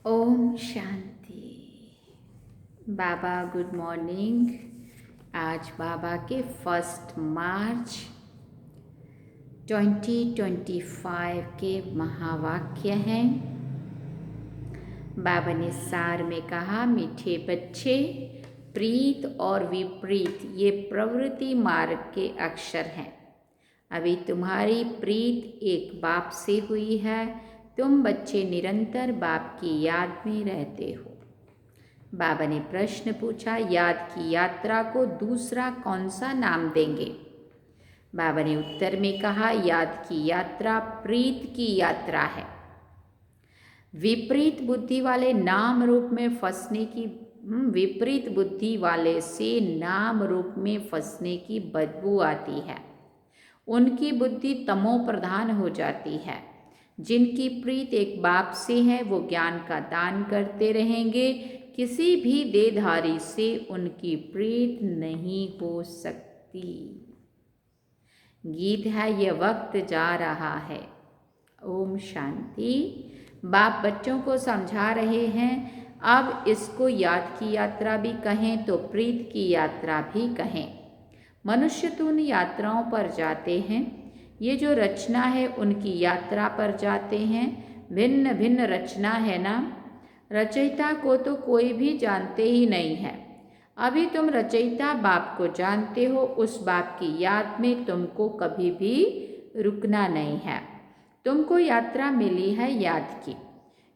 ओम शांति। बाबा good morning. आज बाबा के 1 मार्च 2025 के महावाक्य हैं। बाबा ने सार में कहा, मीठे बच्चे, प्रीत और विपरीत ये प्रवृत्ति मार्ग के अक्षर हैं। अभी तुम्हारी प्रीत एक बाप से हुई है। तुम बच्चे निरंतर बाप की याद में रहते हो। बाबा ने प्रश्न पूछा, याद की यात्रा को दूसरा कौन सा नाम देंगे? बाबा ने उत्तर में कहा, याद की यात्रा प्रीत की यात्रा है। विपरीत बुद्धि वाले नाम रूप में फंसने की विपरीत बुद्धि वाले से नाम रूप में फंसने की बदबू आती है। उनकी बुद्धि तमो प्रधान हो जाती है। जिनकी प्रीत एक बाप से है वो ज्ञान का दान करते रहेंगे। किसी भी देहधारी से उनकी प्रीत नहीं हो सकती। गीत है, यह वक्त जा रहा है। ओम शांति। बाप बच्चों को समझा रहे हैं, अब इसको याद की यात्रा भी कहें तो प्रीत की यात्रा भी कहें। मनुष्य तो उन यात्राओं पर जाते हैं। ये जो रचना है उनकी यात्रा पर जाते हैं। भिन्न भिन्न रचना है ना। रचयिता को तो कोई भी जानते ही नहीं है। अभी तुम रचयिता बाप को जानते हो। उस बाप की याद में तुमको कभी भी रुकना नहीं है। तुमको यात्रा मिली है याद की।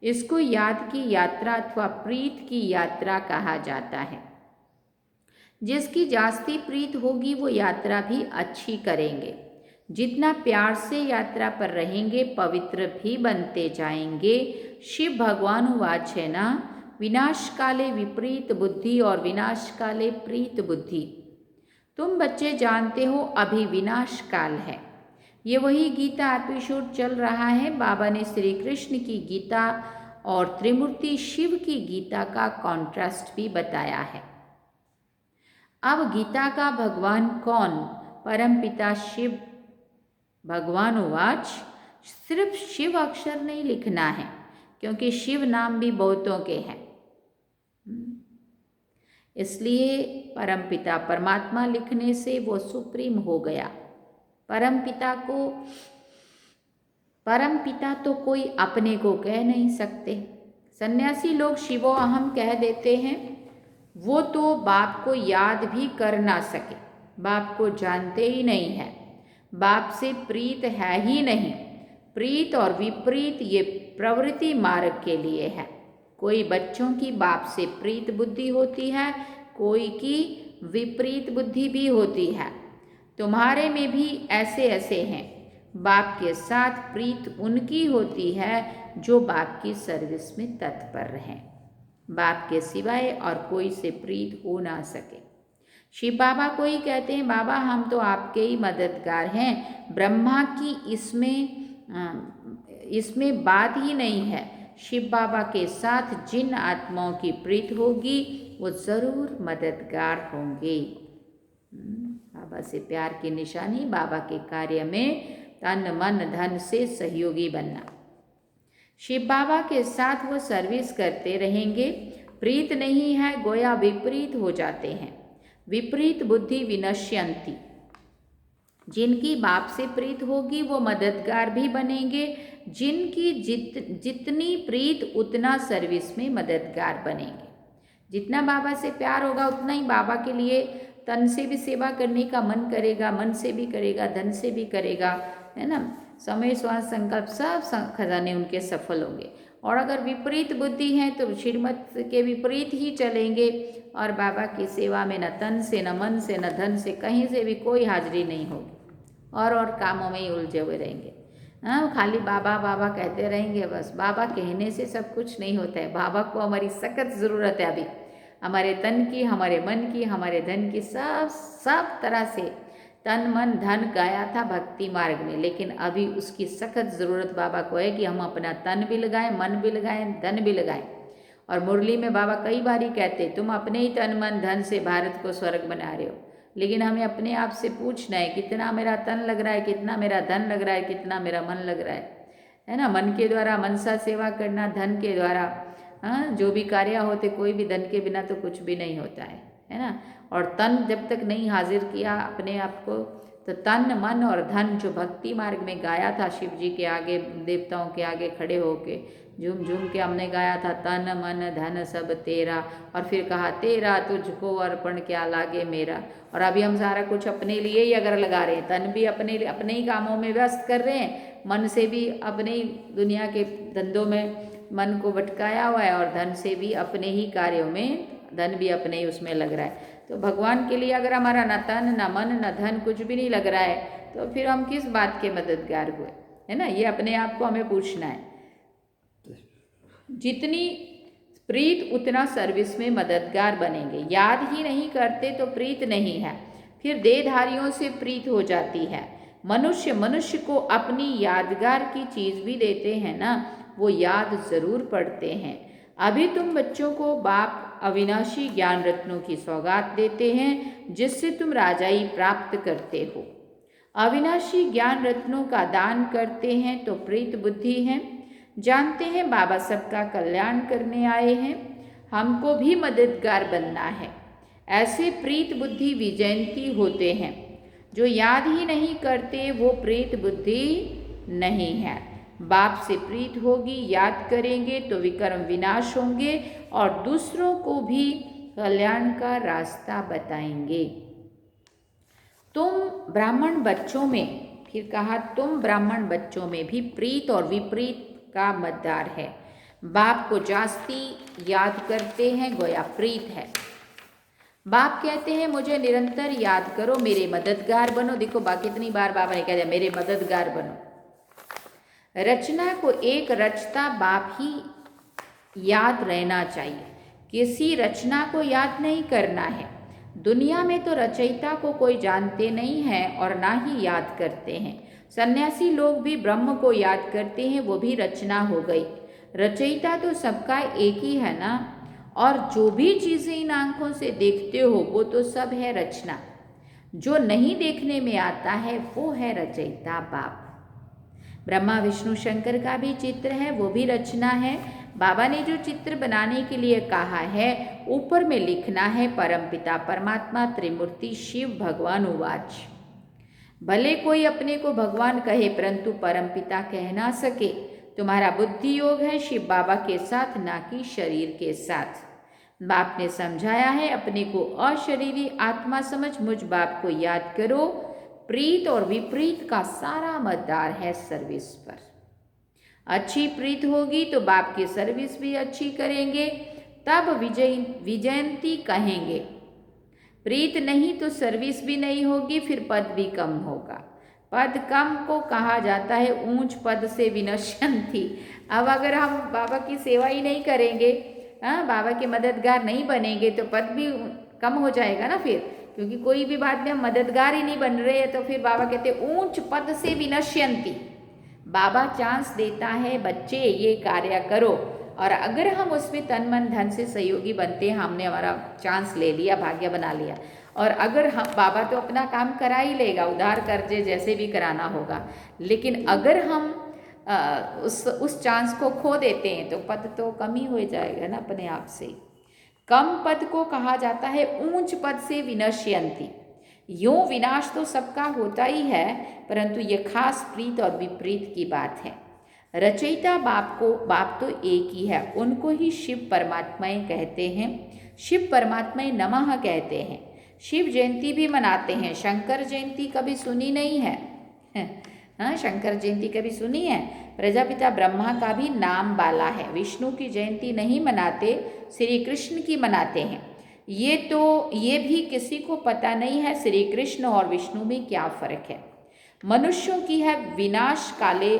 इसको याद की यात्रा अथवा प्रीत की यात्रा कहा जाता है। जिसकी जास्ती प्रीत होगी वो यात्रा भी अच्छी करेंगे। जितना प्यार से यात्रा पर रहेंगे पवित्र भी बनते जाएंगे। शिव भगवान वाच है ना, विनाश काले विपरीत बुद्धि और विनाश काले प्रीत बुद्धि। तुम बच्चे जानते हो अभी विनाश काल है। ये वही गीता एपिसोड चल रहा है। बाबा ने श्री कृष्ण की गीता और त्रिमूर्ति शिव की गीता का कॉन्ट्रास्ट भी बताया है। अब गीता का भगवान कौन? परमपिता शिव भगवान वाच। सिर्फ शिव अक्षर नहीं लिखना है, क्योंकि शिव नाम भी बहुतों के हैं। इसलिए परमपिता परमात्मा लिखने से वो सुप्रीम हो गया। परमपिता तो कोई अपने को कह नहीं सकते। सन्यासी लोग शिवो अहम कह देते हैं। वो तो बाप को याद भी कर ना सके, बाप को जानते ही नहीं है, बाप से प्रीत है ही नहीं। प्रीत और विपरीत ये प्रवृत्ति मार्ग के लिए है। कोई बच्चों की बाप से प्रीत बुद्धि होती है, कोई की विपरीत बुद्धि भी होती है। तुम्हारे में भी ऐसे ऐसे हैं। बाप के साथ प्रीत उनकी होती है जो बाप की सर्विस में तत्पर हैं। बाप के सिवाय और कोई से प्रीत हो ना सके। शिव बाबा को ही कहते हैं, बाबा हम तो आपके ही मददगार हैं। ब्रह्मा की इसमें बात ही नहीं है। शिव बाबा के साथ जिन आत्माओं की प्रीत होगी वो ज़रूर मददगार होंगे। बाबा से प्यार की निशानी बाबा के कार्य में तन मन धन से सहयोगी बनना। शिव बाबा के साथ वो सर्विस करते रहेंगे। प्रीत नहीं है गोया विपरीत हो जाते हैं। विपरीत बुद्धि विनश्यंती। जिनकी बाप से प्रीत होगी वो मददगार भी बनेंगे। जिनकी जितनी प्रीत उतना सर्विस में मददगार बनेंगे। जितना बाबा से प्यार होगा उतना ही बाबा के लिए तन से भी सेवा करने का मन करेगा, मन से भी करेगा, धन से भी करेगा, है ना। समय श्वास संकल्प सब खजाने उनके सफल होंगे। और अगर विपरीत बुद्धि है तो श्रीमत के विपरीत ही चलेंगे और बाबा की सेवा में न तन से न मन से न धन से कहीं से भी कोई हाजिरी नहीं होगी और कामों में ही उलझे हुए रहेंगे। हाँ, खाली बाबा बाबा कहते रहेंगे बस। बाबा कहने से सब कुछ नहीं होता है। बाबा को हमारी सख्त ज़रूरत है अभी। हमारे तन की, हमारे मन की, हमारे धन की, सब तरह से तन मन धन गाया था भक्ति मार्ग में, लेकिन अभी उसकी सख्त ज़रूरत बाबा को है कि हम अपना तन भी लगाएं, मन भी लगाएं, धन भी लगाएं। और मुरली में बाबा कई बार ही कहते, तुम अपने ही तन मन धन से भारत को स्वर्ग बना रहे हो। लेकिन हमें अपने आप से पूछना है, कितना मेरा तन लग रहा है, कितना मेरा धन लग रहा है, कितना मेरा मन लग रहा है ना। मन के द्वारा मनसा सेवा करना, धन के द्वारा हाँ, जो भी कार्य होते कोई भी धन के बिना तो कुछ भी नहीं होता है ना। और तन जब तक नहीं हाजिर किया अपने आप को, तो तन मन और धन जो भक्ति मार्ग में गाया था शिव जी के आगे, देवताओं के आगे खड़े होके झूम झूम के हमने गाया था, तन मन धन सब तेरा, और फिर कहा तेरा तुझको अर्पण क्या लागे मेरा। और अभी हम सारा कुछ अपने लिए ही अगर लगा रहे हैं, तन भी अपने ही कामों में व्यस्त कर रहे हैं, मन से भी अपने ही दुनिया के धंधों में मन को भटकाया हुआ है, और धन से भी अपने ही कार्यों में, धन भी अपने ही उसमें लग रहा है। तो भगवान के लिए अगर हमारा न तन न मन न धन कुछ भी नहीं लग रहा है, तो फिर हम किस बात के मददगार हुए, है ना। ये अपने आप को हमें पूछना है। जितनी प्रीत उतना सर्विस में मददगार बनेंगे। याद ही नहीं करते तो प्रीत नहीं है, फिर देहधारियों से प्रीत हो जाती है। मनुष्य को अपनी यादगार की चीज भी देते हैं ना, वो याद जरूर पड़ते हैं। अभी तुम बच्चों को बाप अविनाशी ज्ञान रत्नों की सौगात देते हैं, जिससे तुम राजाई प्राप्त करते हो। अविनाशी ज्ञान रत्नों का दान करते हैं तो प्रीत बुद्धि है। जानते हैं बाबा सबका कल्याण करने आए हैं, हमको भी मददगार बनना है। ऐसे प्रीत बुद्धि विजयंती होते हैं। जो याद ही नहीं करते वो प्रीत बुद्धि नहीं है। बाप से प्रीत होगी, याद करेंगे तो विकर्म विनाश होंगे और दूसरों को भी कल्याण का रास्ता बताएंगे। तुम ब्राह्मण बच्चों में, फिर कहा तुम ब्राह्मण बच्चों में भी प्रीत और विपरीत का मतदार है। बाप को जास्ती याद करते हैं, गोया प्रीत है। बाप कहते हैं मुझे निरंतर याद करो, मेरे मददगार बनो। देखो कितनी बार बाबा ने कह दिया मेरे मददगार बनो। रचना को एक रचता बाप ही याद रहना चाहिए, किसी रचना को याद नहीं करना है। दुनिया में तो रचयिता को कोई जानते नहीं है और ना ही याद करते हैं। सन्यासी लोग भी ब्रह्म को याद करते हैं, वो भी रचना हो गई। रचयिता तो सबका एक ही है ना। और जो भी चीज़ें इन आंखों से देखते हो वो तो सब है रचना। जो नहीं देखने में आता है वो है रचयिता बाप। ब्रह्मा विष्णु शंकर का भी चित्र है, वो भी रचना है। बाबा ने जो चित्र बनाने के लिए कहा है ऊपर में लिखना है परमपिता परमात्मा त्रिमूर्ति शिव भगवान उवाच। भले कोई अपने को भगवान कहे परंतु परमपिता कह ना सके। तुम्हारा बुद्धि योग है शिव बाबा के साथ, ना कि शरीर के साथ। बाप ने समझाया है अपने को अशरीरी आत्मा समझ मुझ बाप को याद करो। प्रीत और विपरीत का सारा मतदार है सर्विस पर। अच्छी प्रीत होगी तो बाप की सर्विस भी अच्छी करेंगे, तब विजयंती कहेंगे। प्रीत नहीं तो सर्विस भी नहीं होगी, फिर पद भी कम होगा। पद कम को कहा जाता है ऊंच पद से विनश्यंती। अब अगर हम बाबा की सेवा ही नहीं करेंगे, बाबा के मददगार नहीं बनेंगे तो पद भी कम हो जाएगा ना फिर, क्योंकि कोई भी बात में हम मददगार ही नहीं बन रहे हैं। तो फिर बाबा कहते ऊंच पद से विनश्यंती। बाबा चांस देता है बच्चे ये कार्य करो, और अगर हम उसमें तन मन धन से सहयोगी बनते हैं, हमने हमारा चांस ले लिया, भाग्य बना लिया। और अगर हम, बाबा तो अपना काम करा ही लेगा, उधार कर्जे जैसे भी कराना होगा, लेकिन अगर हम उस चांस को खो देते हैं तो पद तो कम ही हो जाएगा ना अपने आप से। कम पद को कहा जाता है ऊंच पद से विनश्यंती। यूं विनाश तो सबका होता ही है, परंतु ये खास प्रीत और विपरीत की बात है। रचयिता बाप तो एक ही है, उनको ही शिव परमात्माएं कहते हैं। शिव परमात्माएं नमः कहते हैं। शिव जयंती भी मनाते हैं। शंकर जयंती कभी सुनी नहीं है? हाँ, शंकर जयंती कभी सुनी है? प्रजापिता ब्रह्मा का भी नाम बाला है। विष्णु की जयंती नहीं मनाते, श्री कृष्ण की मनाते हैं। ये भी किसी को पता नहीं है श्री कृष्ण और विष्णु में क्या फर्क है। मनुष्यों की है विनाश काले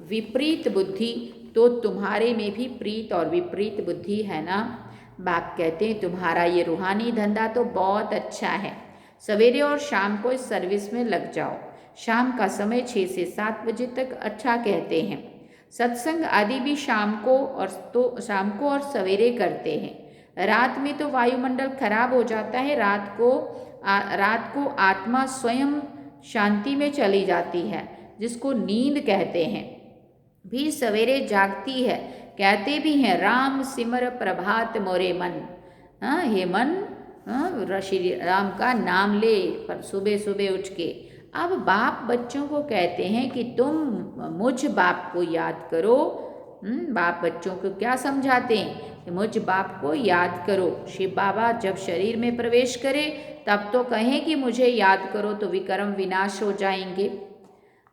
विपरीत बुद्धि, तो तुम्हारे में भी प्रीत और विपरीत बुद्धि है ना। बाप कहते हैं तुम्हारा ये रूहानी धंधा तो बहुत अच्छा है। सवेरे और शाम को इस सर्विस में लग जाओ। शाम का समय 6 से 7 बजे तक अच्छा कहते हैं। सत्संग आदि भी शाम को और सवेरे करते हैं। रात में तो वायुमंडल खराब हो जाता है। रात को आत्मा स्वयं शांति में चली जाती है, जिसको नींद कहते हैं। भी सवेरे जागती है, कहते भी हैं राम सिमर प्रभात मोरे मन। हाँ, हे मन, हाँ, श्री राम का नाम ले पर सुबह सुबह उठ के। अब बाप बच्चों को कहते हैं कि तुम मुझ बाप को याद करो। बाप बच्चों को क्या समझाते हैं कि मुझ बाप को याद करो। शिव बाबा जब शरीर में प्रवेश करे तब तो कहें कि मुझे याद करो, तो विक्रम विनाश हो जाएंगे।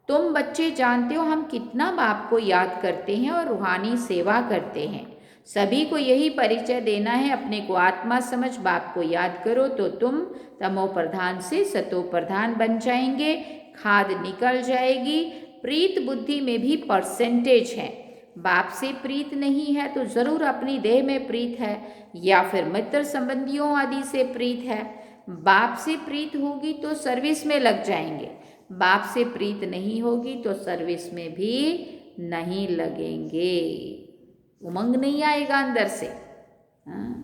तुम बच्चे जानते हो हम कितना बाप को याद करते हैं और रूहानी सेवा करते हैं। सभी को यही परिचय देना है, अपने को आत्मा समझ बाप को याद करो तो तुम तमो प्रधान से सतो प्रधान बन जाएंगे, खाद निकल जाएगी। प्रीत बुद्धि में भी परसेंटेज है। बाप से प्रीत नहीं है तो जरूर अपनी देह में प्रीत है, या फिर मित्र संबंधियों आदि से प्रीत है। बाप से प्रीत होगी तो सर्विस में लग जाएंगे, बाप से प्रीत नहीं होगी तो सर्विस में भी नहीं लगेंगे। उमंग नहीं आएगा अंदर से। हाँ,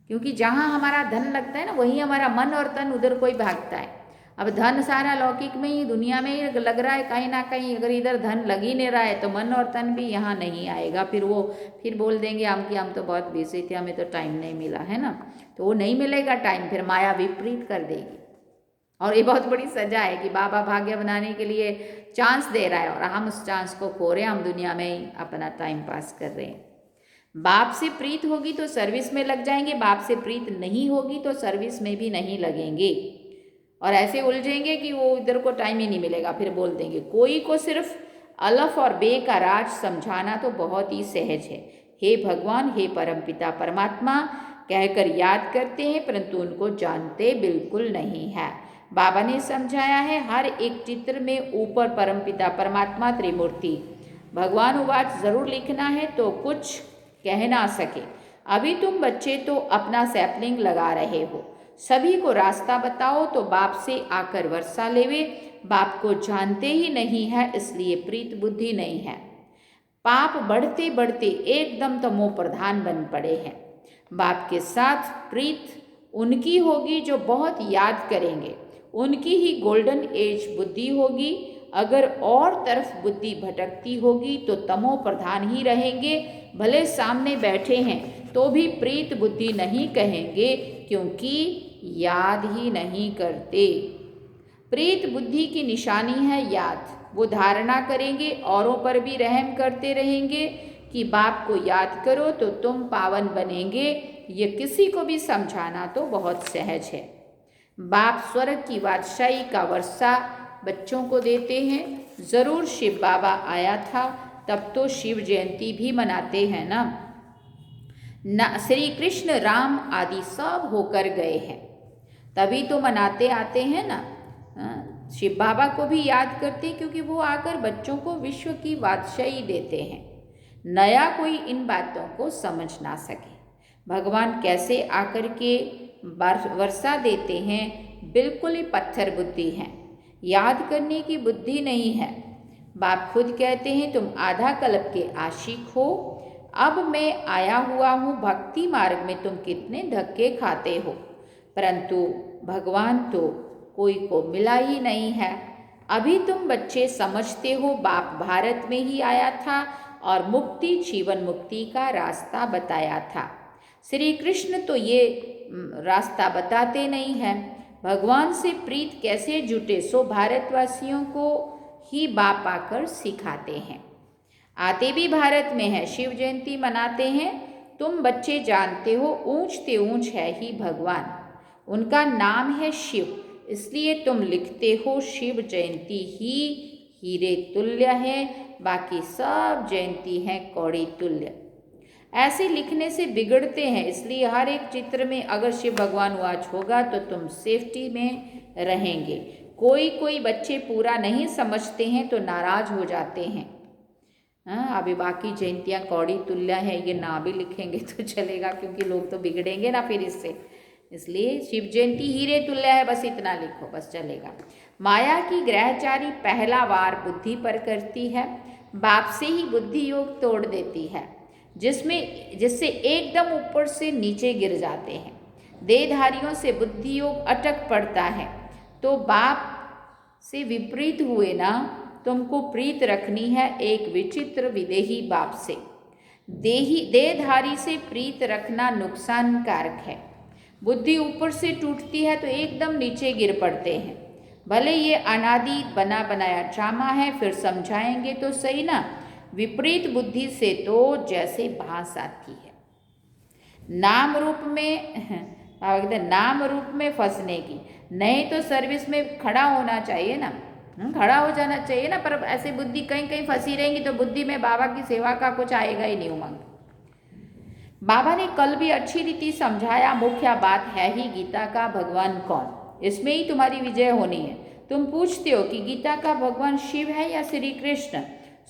क्योंकि जहाँ हमारा धन लगता है ना, वही हमारा मन और तन उधर कोई भागता है। अब धन सारा लौकिक में ही, दुनिया में ही लग रहा है कहीं ना कहीं। अगर इधर धन लग ही नहीं रहा है तो मन और तन भी यहाँ नहीं आएगा। फिर बोल देंगे हम तो बहुत बिजी थे, हमें तो टाइम नहीं मिला, है ना। तो वो नहीं मिलेगा टाइम, फिर माया विपरीत कर देगी। और ये बहुत बड़ी सजा है कि बाबा भाग्य बनाने के लिए चांस दे रहा है और हम उस चांस को खो रहे हैं, हम दुनिया में ही अपना टाइम पास कर रहे हैं। बाप से प्रीत होगी तो सर्विस में लग जाएंगे, बाप से प्रीत नहीं होगी तो सर्विस में भी नहीं लगेंगे और ऐसे उलझेंगे कि वो इधर को टाइम ही नहीं मिलेगा। फिर बोल देंगे कोई को सिर्फ अलफ और बे का राज समझाना तो बहुत ही सहज है। हे भगवान, हे परमपिता परमात्मा कहकर याद करते हैं परंतु उनको जानते बिल्कुल नहीं है। बाबा ने समझाया है हर एक चित्र में ऊपर परमपिता परमात्मा त्रिमूर्ति भगवान उवाच जरूर लिखना है तो कुछ कह ना सके। अभी तुम बच्चे तो अपना सैपलिंग लगा रहे हो, सभी को रास्ता बताओ तो बाप से आकर वर्षा लेवे। बाप को जानते ही नहीं है इसलिए प्रीत बुद्धि नहीं है। पाप बढ़ते बढ़ते एकदम तमो प्रधान बन पड़े हैं। बाप के साथ प्रीत उनकी होगी जो बहुत याद करेंगे, उनकी ही गोल्डन एज बुद्धि होगी। अगर और तरफ बुद्धि भटकती होगी तो तमो प्रधान ही रहेंगे। भले सामने बैठे हैं तो भी प्रीत बुद्धि नहीं कहेंगे क्योंकि याद ही नहीं करते। प्रीत बुद्धि की निशानी है याद। वो धारणा करेंगे, औरों पर भी रहम करते रहेंगे कि बाप को याद करो तो तुम पावन बनेंगे। ये किसी को भी समझाना तो बहुत सहज है। बाप स्वर्ग की बादशाही का वर्षा बच्चों को देते हैं। ज़रूर शिव बाबा आया था, तब तो शिव जयंती भी मनाते हैं ना। श्री कृष्ण राम आदि सब होकर गए हैं तभी तो मनाते आते हैं ना। शिव बाबा को भी याद करते क्योंकि वो आकर बच्चों को विश्व की बादशाही देते हैं। नया कोई इन बातों को समझ ना सके। भगवान कैसे आकर के वर्षा देते हैं, बिल्कुल ही पत्थर बुद्धि है, याद करने की बुद्धि नहीं है। बाप खुद कहते हैं तुम आधा कल्प के आशिक हो, अब मैं आया हुआ हूँ भक्ति मार्ग में तुम कितने धक्के खाते हो, परंतु भगवान तो कोई को मिला ही नहीं है। अभी तुम बच्चे समझते हो बाप भारत में ही आया था और मुक्ति जीवन मुक्ति का रास्ता बताया था। श्री कृष्ण तो ये रास्ता बताते नहीं हैं। भगवान से प्रीत कैसे जुटे सो भारतवासियों को ही बाप आकर सिखाते हैं। आते भी भारत में है, शिव जयंती मनाते हैं। तुम बच्चे जानते हो ऊंचते ऊंच है ही भगवान, उनका नाम है शिव, इसलिए तुम लिखते हो शिव जयंती ही हीरे तुल्य है, बाकी सब जयंती है कौड़ी तुल्य। ऐसे लिखने से बिगड़ते हैं, इसलिए हर एक चित्र में अगर शिव भगवान वाच होगा तो तुम सेफ्टी में रहेंगे। कोई बच्चे पूरा नहीं समझते हैं तो नाराज हो जाते हैं। अभी बाकी जयंतियाँ कौड़ी तुल्य है, ये ना भी लिखेंगे तो चलेगा क्योंकि लोग तो बिगड़ेंगे ना फिर इससे। इसलिए शिव जयंती हीरे तुल्य है, बस इतना लिखो बस चलेगा। माया की ग्रहचारी पहला वार बुद्धि पर करती है, बाप से ही बुद्धि योग तोड़ देती है, जिससे एकदम ऊपर से नीचे गिर जाते हैं। देहधारियों से बुद्धि योग अटक पड़ता है तो बाप से विपरीत हुए ना। तुमको प्रीत रखनी है एक विचित्र विदेही बाप से। देहधारी से प्रीत रखना नुकसानकारक है। बुद्धि ऊपर से टूटती है तो एकदम नीचे गिर पड़ते हैं। भले ये अनादि बना बनाया ड्रामा है, फिर समझाएंगे तो सही ना। विपरीत बुद्धि से तो जैसे भास आती है नाम रूप में नाम रूप में फंसने की। नहीं तो सर्विस में खड़ा होना चाहिए ना, खड़ा हो जाना चाहिए ना। पर ऐसे बुद्धि कहीं कहीं फंसी रहेंगी तो बुद्धि में बाबा की सेवा का कुछ आएगा ही नहीं उमंग। बाबा ने कल भी अच्छी रीति समझाया, मुख्य बात है ही गीता का भगवान कौन, इसमें ही तुम्हारी विजय होनी है। तुम पूछते हो कि गीता का भगवान शिव है या श्री कृष्ण,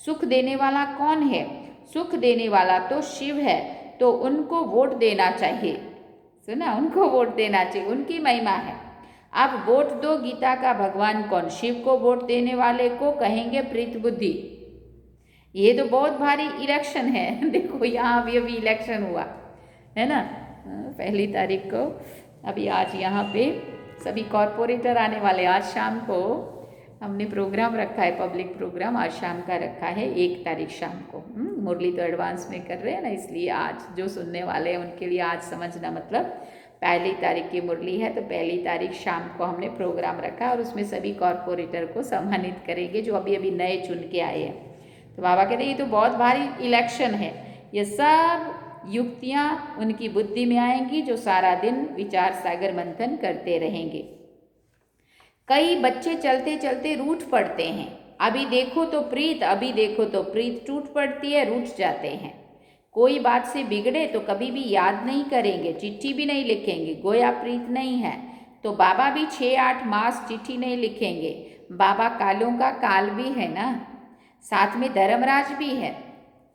सुख देने वाला कौन है? सुख देने वाला तो शिव है, तो उनको वोट देना चाहिए। सुना, उनको वोट देना चाहिए, उनकी महिमा है। अब वोट दो, गीता का भगवान कौन? शिव को वोट देने वाले को कहेंगे प्रीत बुद्धि। ये तो बहुत भारी इलेक्शन है। देखो यहाँ अभी इलेक्शन हुआ है ना, 1 तारीख को। अभी आज यहाँ पे सभी कॉरपोरेटर आने वाले। आज शाम को हमने प्रोग्राम रखा है, पब्लिक प्रोग्राम आज शाम का रखा है, 1 तारीख शाम को। मुरली तो एडवांस में कर रहे हैं ना, इसलिए आज जो सुनने वाले हैं उनके लिए आज समझना, मतलब 1 तारीख की मुरली है तो 1 तारीख शाम को हमने प्रोग्राम रखा और उसमें सभी कॉरपोरेटर को सम्मानित करेंगे जो अभी अभी नए चुन के आए हैं। तो बाबा कहते हैं ये तो बहुत भारी इलेक्शन है। ये सब युक्तियाँ उनकी बुद्धि में आएंगी जो सारा दिन विचार सागर मंथन करते रहेंगे। कई बच्चे चलते चलते रूठ पड़ते हैं। अभी देखो तो प्रीत, अभी देखो तो प्रीत टूट पड़ती है, रूठ जाते हैं। कोई बात से बिगड़े तो कभी भी याद नहीं करेंगे, चिट्ठी भी नहीं लिखेंगे, गोया प्रीत नहीं है। तो बाबा भी 6-8 मास चिट्ठी नहीं लिखेंगे। बाबा कालों का काल भी है ना, साथ में धर्मराज भी है।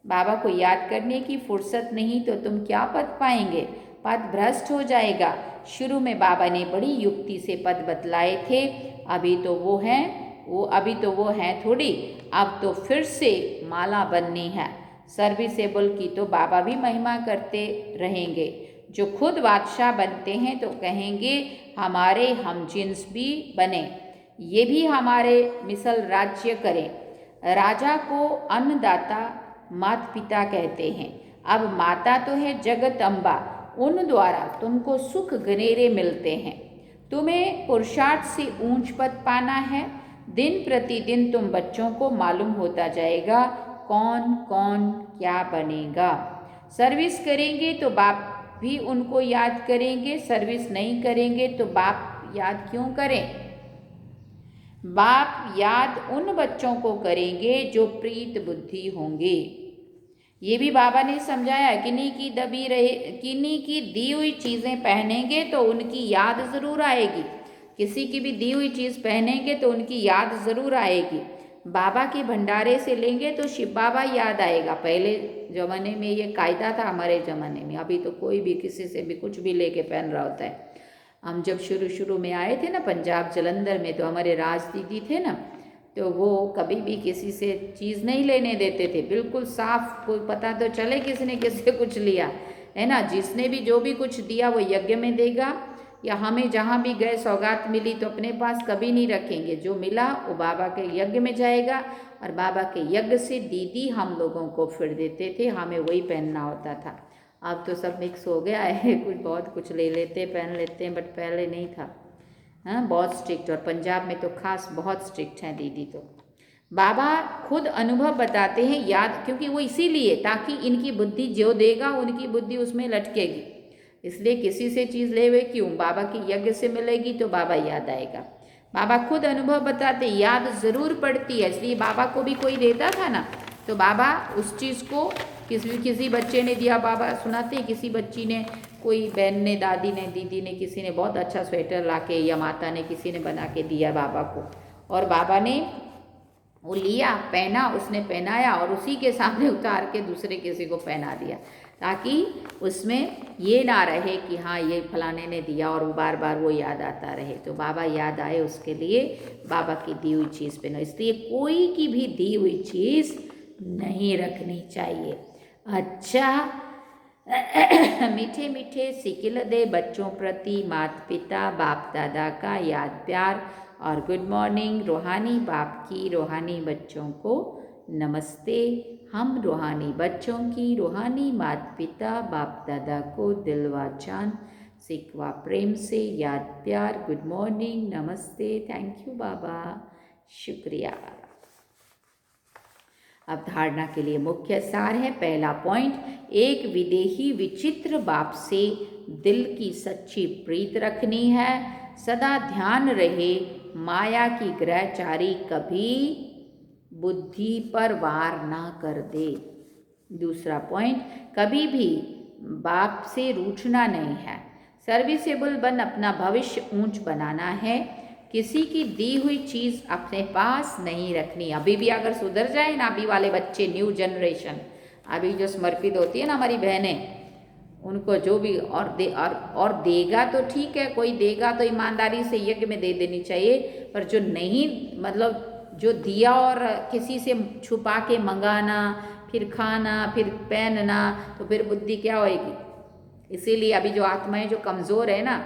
बाबा को याद करने की फुर्सत नहीं तो तुम क्या पद पाएंगे, पद भ्रष्ट हो जाएगा। शुरू में बाबा ने बड़ी युक्ति से पद बतलाए थे, अभी तो वो हैं थोड़ी, अब तो फिर से माला बननी है। सर्विसेबल की तो बाबा भी महिमा करते रहेंगे। जो खुद बादशाह बनते हैं तो कहेंगे हमारे हम जिन्स भी बने, ये भी हमारे मिसल राज्य करें। राजा को अन्नदाता माता पिता कहते हैं। अब माता तो है जगत अम्बा, उन द्वारा तुमको सुख घनेरे मिलते हैं। तुम्हें पुरुषार्थ से ऊंच पद पाना है। दिन प्रतिदिन तुम बच्चों को मालूम होता जाएगा कौन कौन क्या बनेगा। सर्विस करेंगे तो बाप भी उनको याद करेंगे, सर्विस नहीं करेंगे तो बाप याद क्यों करें? बाप याद उन बच्चों को करेंगे जो प्रीत बुद्धि होंगे। ये भी बाबा ने समझाया, किन्हीं की दी हुई चीज़ें पहनेंगे तो उनकी याद ज़रूर आएगी। किसी की भी दी हुई चीज़ पहनेंगे तो उनकी याद ज़रूर आएगी। बाबा के भंडारे से लेंगे तो शिव बाबा याद आएगा। पहले ज़माने में ये कायदा था, हमारे ज़माने में। अभी तो कोई भी किसी से भी कुछ भी लेके पहन रहा होता है। हम जब शुरू में आए थे ना पंजाब जलंधर में, तो हमारे राज दीदी थे ना, तो वो कभी भी किसी से चीज़ नहीं लेने देते थे, बिल्कुल साफ, कोई पता तो चले किसी ने किससे कुछ लिया है ना। जिसने भी जो भी कुछ दिया वो यज्ञ में देगा, या हमें जहाँ भी गए सौगात मिली तो अपने पास कभी नहीं रखेंगे। जो मिला वो बाबा के यज्ञ में जाएगा, और बाबा के यज्ञ से दीदी हम लोगों को फिर देते थे, हमें वही पहनना होता था। अब तो सब मिक्स हो गया है, कुछ ले लेते पहन लेते हैं, बट पहले नहीं था। हाँ, बहुत स्ट्रिक्ट, और पंजाब में तो खास बहुत स्ट्रिक्ट हैं दीदी। तो बाबा खुद अनुभव बताते हैं याद, क्योंकि वो इसीलिए ताकि इनकी बुद्धि जो देगा उनकी बुद्धि उसमें लटकेगी। इसलिए किसी से चीज़ ले हुए क्यों, बाबा की यज्ञ से मिलेगी तो बाबा याद आएगा। बाबा खुद अनुभव बताते याद ज़रूर पड़ती है। इसलिए बाबा को भी कोई देता था ना, तो बाबा उस चीज़ को किसी बच्चे ने दिया, बाबा सुनाते किसी बच्ची ने, कोई बहन ने, दादी ने, दीदी ने, किसी ने बहुत अच्छा स्वेटर लाके, या माता ने किसी ने बना के दिया बाबा को, और बाबा ने वो लिया, पहना, उसने पहनाया और उसी के सामने उतार के दूसरे किसी को पहना दिया, ताकि उसमें ये ना रहे कि हाँ ये फलाने ने दिया, और वो बार बार वो याद आता रहे। तो बाबा याद आए उसके लिए बाबा की दी हुई चीज़ पहनो। इसलिए कोई की भी दी हुई चीज़ नहीं रखनी चाहिए। अच्छा, मीठे मीठे सिकिल दे बच्चों प्रति माता पिता बाप दादा का याद प्यार और गुड मॉर्निंग। रूहानी बाप की रूहानी बच्चों को नमस्ते। हम रूहानी बच्चों की रूहानी माता पिता बाप दादा को दिल व जान सिकवा प्रेम से याद प्यार गुड मॉर्निंग नमस्ते थैंक यू बाबा शुक्रिया बाबा। अब धारणा के लिए मुख्य सार है। पहला पॉइंट, एक विदेही विचित्र बाप से दिल की सच्ची प्रीत रखनी है। सदा ध्यान रहे माया की ग्रहचारी कभी बुद्धि पर वार ना कर दे। दूसरा पॉइंट, कभी भी बाप से रूठना नहीं है। सर्विसेबल बन अपना भविष्य ऊंच बनाना है। किसी की दी हुई चीज़ अपने पास नहीं रखनी। अभी भी अगर सुधर जाए ना अभी वाले बच्चे, न्यू जनरेशन अभी जो समर्पित होती है ना हमारी बहनें, उनको जो भी और देगा तो ठीक है, कोई देगा तो ईमानदारी से यज्ञ में दे देनी चाहिए। पर जो नहीं, मतलब जो दिया और किसी से छुपा के मंगाना, फिर खाना, फिर पहनना, तो फिर बुद्धि क्या होएगी। इसीलिए अभी जो आत्माएं जो कमज़ोर है ना,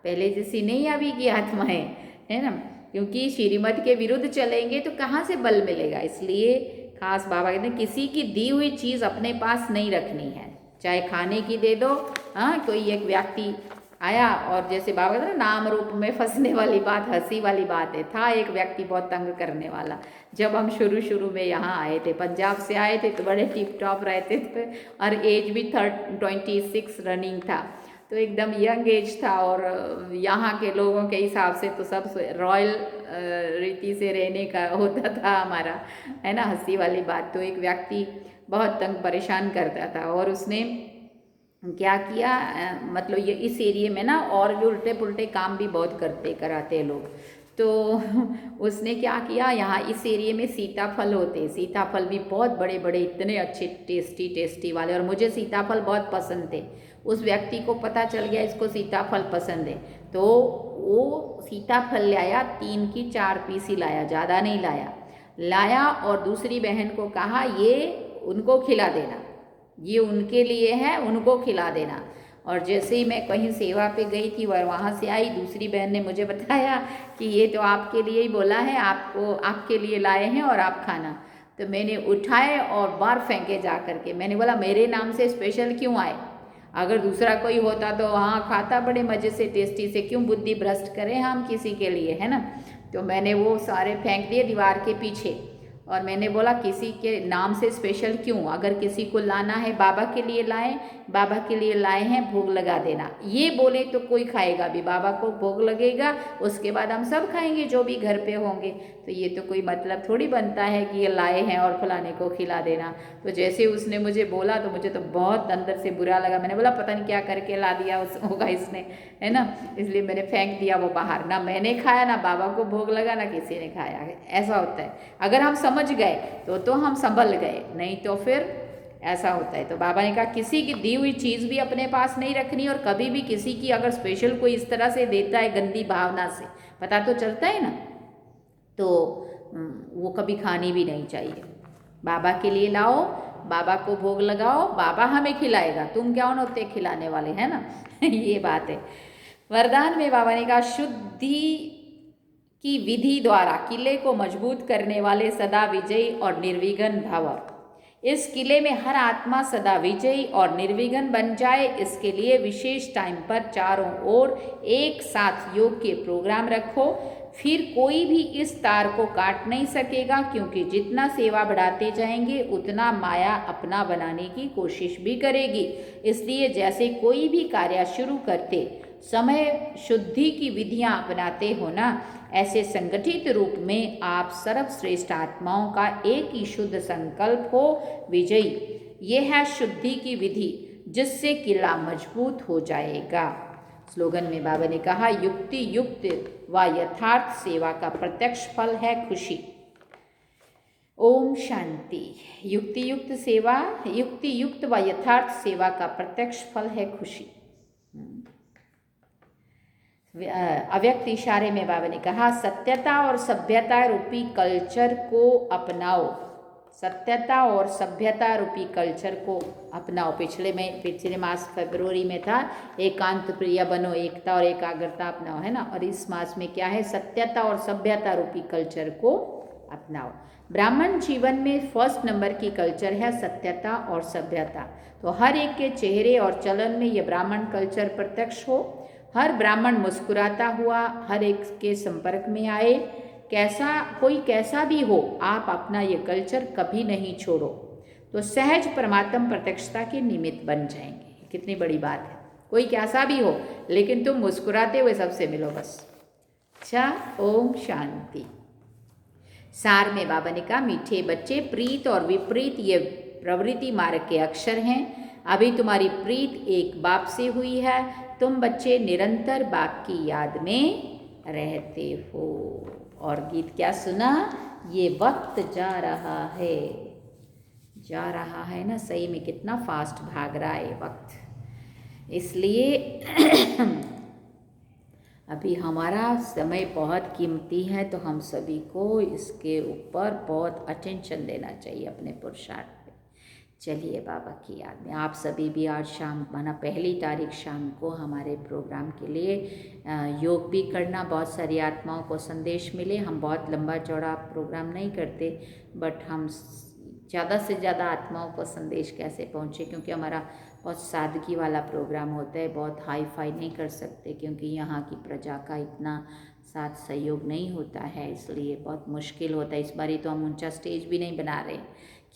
पहले जैसी नहीं अभी की आत्माएं, है ना, क्योंकि श्रीमत के विरुद्ध चलेंगे तो कहाँ से बल मिलेगा। इसलिए खास बाबा कहते हैं किसी की दी हुई चीज़ अपने पास नहीं रखनी है, चाहे खाने की दे दो। हाँ, कोई एक व्यक्ति आया और जैसे बाबा कहते हैं ना, नाम रूप में फंसने वाली बात, हंसी वाली बात है। था एक व्यक्ति बहुत तंग करने वाला। जब हम शुरू में यहाँ आए थे, पंजाब से आए थे, तो बड़े टिप टॉप रहते थे और एज भी 26 रनिंग था, तो एकदम यंग एज था। और यहाँ के लोगों के हिसाब से तो सब रॉयल रीति से रहने का होता था हमारा, है ना, हंसी वाली बात। तो एक व्यक्ति बहुत तंग परेशान करता था और उसने क्या किया, मतलब ये इस एरिया में ना और भी उल्टे पुल्टे काम भी बहुत कराते लोग। तो उसने क्या किया, यहाँ इस एरिया में सीताफल होते, सीताफल भी बहुत बड़े बड़े, इतने अच्छे टेस्टी वाले, और मुझे सीताफल बहुत पसंद थे। उस व्यक्ति को पता चल गया इसको सीताफल पसंद है, तो वो सीताफल लाया, 3 की 4 पीस ही लाया, ज़्यादा नहीं लाया और दूसरी बहन को कहा ये उनको खिला देना, ये उनके लिए है, उनको खिला देना। और जैसे ही मैं कहीं सेवा पे गई थी और वहाँ से आई, दूसरी बहन ने मुझे बताया कि ये तो आपके लिए ही बोला है, आपको आपके लिए लाए हैं और आप खाना। तो मैंने उठाए और बाहर फेंके जा करके। मैंने बोला मेरे नाम से स्पेशल क्यों आए, अगर दूसरा कोई होता तो हाँ खाता बड़े मज़े से टेस्टी से, क्यों बुद्धि भ्रष्ट करें हम किसी के लिए, है ना। तो मैंने वो सारे फेंक दिए दीवार के पीछे और मैंने बोला किसी के नाम से स्पेशल क्यों, अगर किसी को लाना है बाबा के लिए लाएं, बाबा के लिए लाए हैं, भोग लगा देना। ये बोले तो कोई खाएगा भी, बाबा को भोग लगेगा, उसके बाद हम सब खाएंगे जो भी घर पे होंगे। तो ये तो कोई मतलब थोड़ी बनता है कि ये लाए हैं और फलाने को खिला देना। तो जैसे उसने मुझे बोला तो मुझे तो बहुत अंदर से बुरा लगा। मैंने बोला पता नहीं क्या करके ला दिया होगा इसने, है ना, इसलिए मैंने फेंक दिया वो बाहर। ना मैंने खाया, ना बाबा को भोग लगा, ना किसी ने खाया। ऐसा होता है, अगर हम समझ गए तो हम संभल गए, नहीं तो फिर ऐसा होता है। तो बाबा ने कहा किसी की दी हुई चीज़ भी अपने पास नहीं रखनी, और कभी भी किसी की अगर स्पेशल कोई इस तरह से देता है गंदी भावना से, पता तो चलता है ना, तो वो कभी खानी भी नहीं चाहिए। बाबा के लिए लाओ, बाबा को भोग लगाओ, बाबा हमें खिलाएगा, तुम क्या होते खिलाने वाले, है ना। ये बात है। वरदान में बाबा ने कहा शुद्धि की विधि द्वारा किले को मजबूत करने वाले सदा विजयी और निर्विघ्न भव। इस किले में हर आत्मा सदा विजयी और निर्विघ्न बन जाए, इसके लिए विशेष टाइम पर चारों ओर एक साथ योग के प्रोग्राम रखो। फिर कोई भी इस तार को काट नहीं सकेगा, क्योंकि जितना सेवा बढ़ाते जाएंगे उतना माया अपना बनाने की कोशिश भी करेगी। इसलिए जैसे कोई भी कार्य शुरू करते समय शुद्धि की विधियां अपनाते हो ना, ऐसे संगठित रूप में आप सर्वश्रेष्ठ आत्माओं का एक ही शुद्ध संकल्प हो, विजयी। ये है शुद्धि की विधि, जिससे किला मजबूत हो जाएगा। स्लोगन में बाबा ने कहा युक्ति युक्त व यथार्थ सेवा का प्रत्यक्ष फल है खुशी। ओम शांति। युक्ति युक्त सेवा, युक्ति युक्त व यथार्थ सेवा का प्रत्यक्ष फल है खुशी। अव्यक्त इशारे में बाबा ने कहा सत्यता और सभ्यता रूपी कल्चर को अपनाओ, सत्यता और सभ्यता रूपी कल्चर को अपनाओ। पिछले मास फरवरी में था एकांत प्रिय बनो, एकता और एकाग्रता अपनाओ, है ना। और इस मास में क्या है, सत्यता और सभ्यता रूपी कल्चर को अपनाओ। ब्राह्मण जीवन में फर्स्ट नंबर की कल्चर है सत्यता और सभ्यता। तो हर एक के चेहरे और चलन में ये ब्राह्मण कल्चर प्रत्यक्ष हो। हर ब्राह्मण मुस्कुराता हुआ हर एक के संपर्क में आए। कैसा भी हो, आप अपना ये कल्चर कभी नहीं छोड़ो, तो सहज परमात्म प्रत्यक्षता के निमित्त बन जाएंगे। कितनी बड़ी बात है। कोई कैसा भी हो, लेकिन तुम मुस्कुराते हुए सबसे मिलो बस। अच्छा, ओम शांति। सार में बाबा ने कहा, मीठे बच्चे, प्रीत और विपरीत ये प्रवृत्ति मार्ग के अक्षर हैं। अभी तुम्हारी प्रीत एक बाप से हुई है। तुम बच्चे निरंतर बाप की याद में रहते हो। और गीत क्या सुना? ये वक्त जा रहा है ना, सही में कितना फास्ट भाग रहा है वक्त। इसलिए अभी हमारा समय बहुत कीमती है, तो हम सभी को इसके ऊपर बहुत अटेंशन देना चाहिए अपने पुरुषार्थ पे। चलिए, बाबा की याद में आप सभी भी आज शाम, माना 1 तारीख शाम को हमारे प्रोग्राम के लिए योग भी करना। बहुत सारी आत्माओं को संदेश मिले। हम बहुत लंबा चौड़ा प्रोग्राम नहीं करते, बट हम ज़्यादा से ज़्यादा आत्माओं को संदेश कैसे पहुँचे, क्योंकि हमारा बहुत सादगी वाला प्रोग्राम होता है। बहुत हाई फाई नहीं कर सकते, क्योंकि यहाँ की प्रजा का इतना साथ सहयोग नहीं होता है, इसलिए बहुत मुश्किल होता है। इस बारी तो हम ऊंचा स्टेज भी नहीं बना रहे,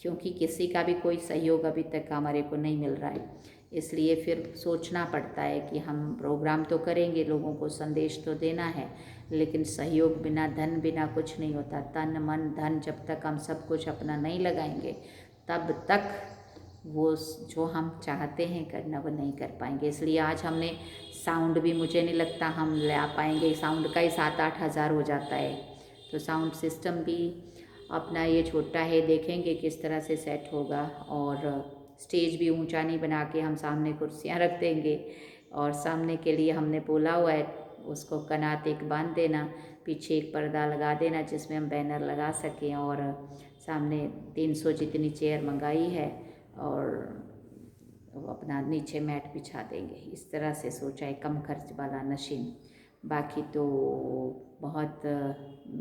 क्योंकि किसी का भी कोई सहयोग अभी तक हमारे को नहीं मिल रहा है। इसलिए फिर सोचना पड़ता है कि हम प्रोग्राम तो करेंगे, लोगों को संदेश तो देना है, लेकिन सहयोग बिना, धन बिना कुछ नहीं होता। तन मन धन जब तक हम सब कुछ अपना नहीं लगाएंगे, तब तक वो जो हम चाहते हैं करना वो नहीं कर पाएंगे। इसलिए आज हमने साउंड भी, मुझे नहीं लगता हम ला पाएंगे। साउंड का ही 7-8 हज़ार हो जाता है, तो साउंड सिस्टम भी अपना ये छोटा है, देखेंगे किस तरह से सेट होगा। और स्टेज भी ऊंचा नहीं बना के हम सामने कुर्सियाँ रख देंगे, और सामने के लिए हमने बोला हुआ है उसको कनात एक बांध देना, पीछे एक पर्दा लगा देना जिसमें हम बैनर लगा सकें, और सामने 300 जितनी चेयर मंगाई है, और अपना नीचे मैट बिछा देंगे। इस तरह से सोचा है, कम खर्च वाला नशीन। बाकी तो बहुत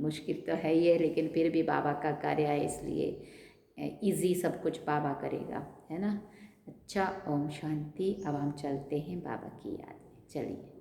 मुश्किल तो है ये, लेकिन फिर भी बाबा का कार्य है, इसलिए इजी सब कुछ बाबा करेगा, है ना। अच्छा, ओम शांति। अब हम चलते हैं बाबा की याद में। चलिए।